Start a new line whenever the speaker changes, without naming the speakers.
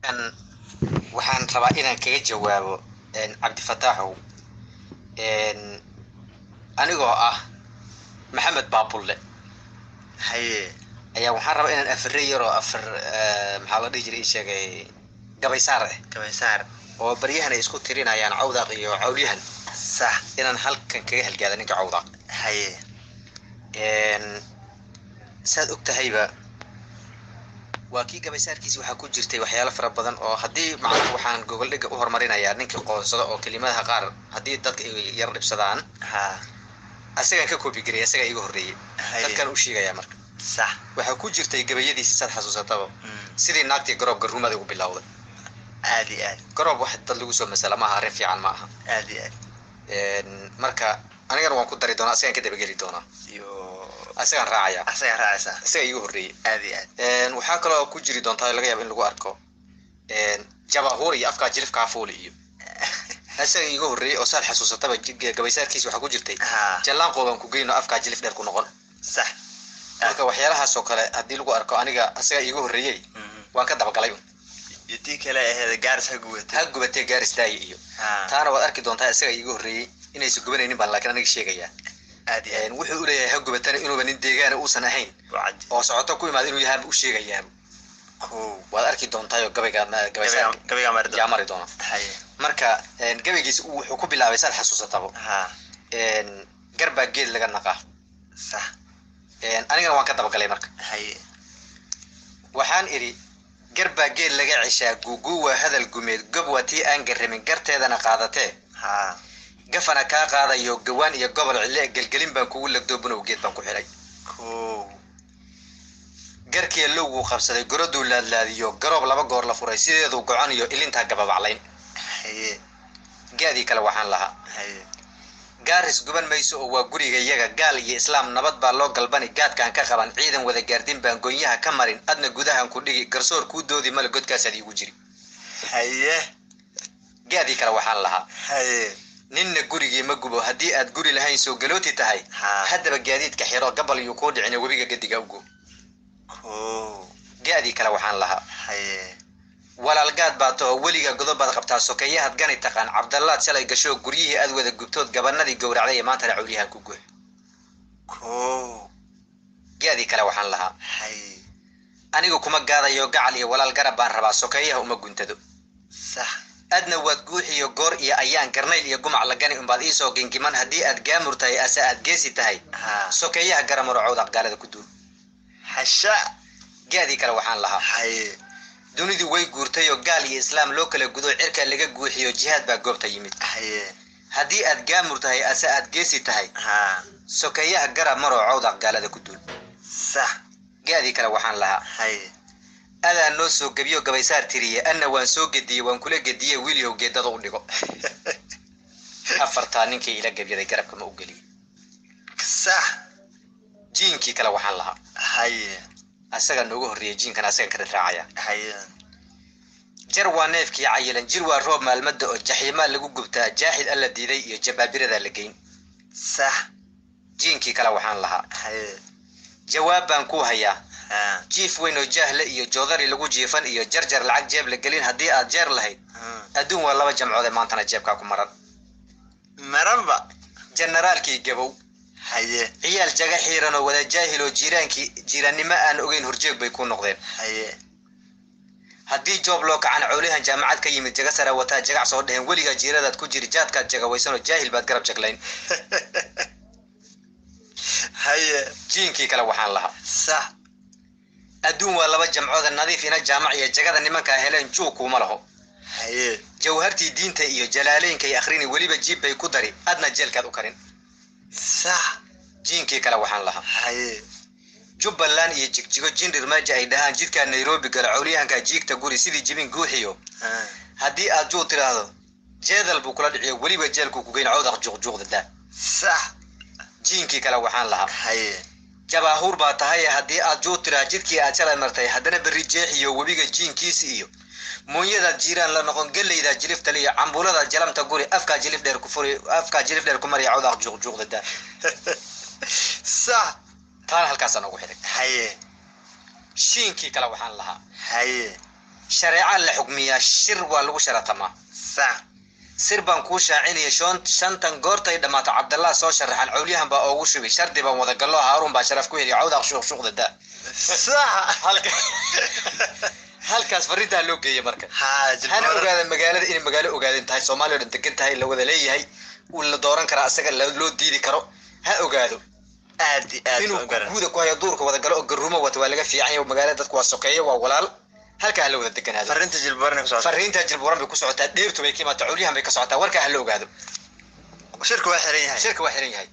waxaan rabaa inaan kaga jawaabo cabdifataaxow anigoo ah maxamed baabulle
haye
ayaa waxaan rabaa inaan afare yaroo afar maxaa la dhihi jiray ii sheegay gabaysaar ah
gabaysaar
oo baryahan ay isku tirinayaan cawdaaq iyo cawlyahan
sax
inaan halkan kaga halgaada ninka cawdaaq
haye
saad og tahayba waa kii gabaysaarkiisi waxaa ku jirtay waxyaalo fara badan oo haddii macalka waxaan gogol dhiga u horumarinayaa ninkii qoonsada oo kelimadaha qaar haddii dadka ay yar dhibsadaan asagaan ka koobi garey asagaa iga horreeyey dadkaan u sheegayaa marka
sax
waxaa ku jirtay gabayadiisi saad xasuusataba sidii naagtii garoobka rumada ugu bilowday
aad iyo aad
garoob wax dad lagu soo masala maaha arrin fiican ma aha
aad iyo aad
marka anigana waan ku dari doonaa asagaan ka dabageli doonaa
iyo
asagaan raacaya
asaga raacaysa
asagaa iga horreeyey
aad iyo aad
waxaa kaloo ku jiri doontaa laga yaaba in lagu arko jabahuur iyo afkaa jilifkaa fuuli iyo asaga iga horreeyey oo saad xasuusataba gabaysaarkiisi waxaa ku jirtay jallaan qooban ku geyno afkaa jilif dheer ku noqon
sax
marka waxyaalahaas oo kale haddii lagu arko aniga asagaa iga horreeyey waan ka dabagalay
yadii kale ahayd gaaris ha
gubatee gaaris daaye iyo taana waad arki doontaa asagaa iga horreeyey inaysan gubanaynin baan laakiin aniga sheegayaa
aad iyo aad
wuxuu u leeyahay ha gubatana inuuba nin deegaana uusan ahayn oo socoto ku imaada inuu yahay u sheegayaa waad arki doontaayo gabaygaa mari doona marka gabaygiisi wuxuu ku bilaabay saad xasuusatabo garbaa geed laga naqaa
sax
anigana waan ka dabagalay marka waxaan idhi garbaa geed laga ceshaa guuguu waa hadal gumeed gob waa tii aan garamin garteedana qaadatee gafana kaa qaadayo gawaan iyo gobol cille gelgelin baan kugu legdoo bunow geed baan ku xiray garkii lowguu qabsaday goroduu laadlaadiyo garoob laba goor la furay sideeduu gocon iyo ilintaa gababaclayn gaadii kale waxaan lahaa gaaris guban mayso oo waa guriga iyaga gaal iyo islaam nabad baa loo galbani gaadkaan ka qaban ciidan wada gaardin baan goonyaha ka marin adna gudahan ku dhigi garsoor kuu doodi male godkaasaad iigu jiri gaadii kale waxaan lahaa ninna gurigii ma gubo haddii aad guri lahayn soo galooti tahay haddaba gaadiidka xiro gabal yuu kuu dhicina webiga gadiga ugo gaadii kale waxaan lahaa walaalgaad baa taho weliga godob baad qabtaa sokeeyahaad gani taqaan cabdallaad shalay gasho guryihii aad wada gubtood gabanadii gowracday ee maantana cawliyahan ku guh gaadii kale waxaan lahaa anigu kuma gaadayo gacal iyo walaal garab baan rabaa sokeeyaha uma guntado adna waad guuxiyo goor iyo ayaan garnayl iyo gumac lagani unbaad iisoo gingiman haddii aad gaamur tahay ase aad geesi tahay sokeeyaha garamaro cawdaaq gaalada ku duul gaadii kale waxaan lahaa dunidu way guurtay oo gaal iyo islaam loo kala gudo cirka laga guuxiyo jihaad baa goobta yimid haddii aad gaamur tahay ase aad geesi tahay sokeeyaha garab maroo cawdaaq gaalada ku duul gaadii kale waxaan lahaa adaa noo soo gebiyo gabaysaar tiriye anna waan soo gediye waan kula gediye wiilyow geedada u dhigo afartaa ninkii ila gebyaday garabka ma u geliye jiinkii kale waxaan lahaa asagaa nooga horreeyey jiinkan asagan ka raacaya jar waa neefkii cayilan jir waa roob maalmada oo jaxiimaa lagu gubtaa jaaxid alla diiday iyo jabaabiradaa la geyn jiinkii kale waxaan lahaa jawaab baan ku hayaa jiif weyn oo jaahle iyo joodari lagu jiifan iyo jarjar lacag jeeb la gelin haddii aad jeer lahayd adduun waa laba jamcoode maantana jeebkaa ku maranba generaalkii gabow ciyaal jaga xiiran oo wada jaahil oo jiiraannimo aan ogeyn horjeeg bay ku noqdeen haddii joob loo kacan cawlihan jaamacad ka yimid jaga sara wataa jagac soo dheheen weligaa jiiradaad ku jiri jaadkaad jagawaysanoo jaahil baad garab jaglayn jiinkii kale waxaan lahaa adduun waa laba jamcooda nadiif ina jaamac iyo jagada nimankaa heleen juug kuuma laho jawhartii diinta iyo jalaaleynkay akhrini weliba jiib bay ku dari adna jeelkaad u karin jiinkii kale waxaan lahaa jubbaland iyo jigjigo jindhir maaja ay dhahaan jidkaa nairobi gala cawliyahankaa jiigta guri sidii jibin guuxiyo haddii aad juu tidhaahdo jeedal buu kula dhiciyo weliba jeelkuu ku geyn cawdaq juuqjuuqda daa jiinkii kale waxaan lahaa jabaahuur baa tahay haddii aad juu tiraa jidkii aad shalay martay haddana berri jeexiyo webiga jiinkiisi iyo moonyadaad jiiraan la noqon gellaydaa jiliftale iyo cambuulada jalamta guri afkaa jilif dheer ku mariya cawdaaq juuqjuuqda daa taana halkaasaan ugu xidhay shiinkii kale waxaan lahaa shareeca la xukmiyaa shir waa lagu sharatama
صح
sir baan ku shaacinaya shantan goortay dhamaato Cabdallah soo sharaxan cawliyahan baa ugu shubay shardi baan wada gallo Haarun baa sharaf ku heli cawda shuuqda da
صح
halkaas fariinta loo geeyay marka
حاجة
hana ogaada magaalada in magaalo ogaadin tahay Soomaaliya oo degan tahay la wada leeyahay oo la dooran kara asaga loo diidi karo ha ogaado
آدي
inuu guuda ku hayo duurka wada galo oo garuuma wata waa laga fiican yahay magaalada dadku waa sokeeyo waa walaal halka la wada deganaado
فرنت جلبورن كسو
fariinta jilbuuran bay ku socotaa dheertu bay ka imaata cawliyahan bay ka socotaa warka ha la ogaado
شركة واحد
shirka waa xiran yahay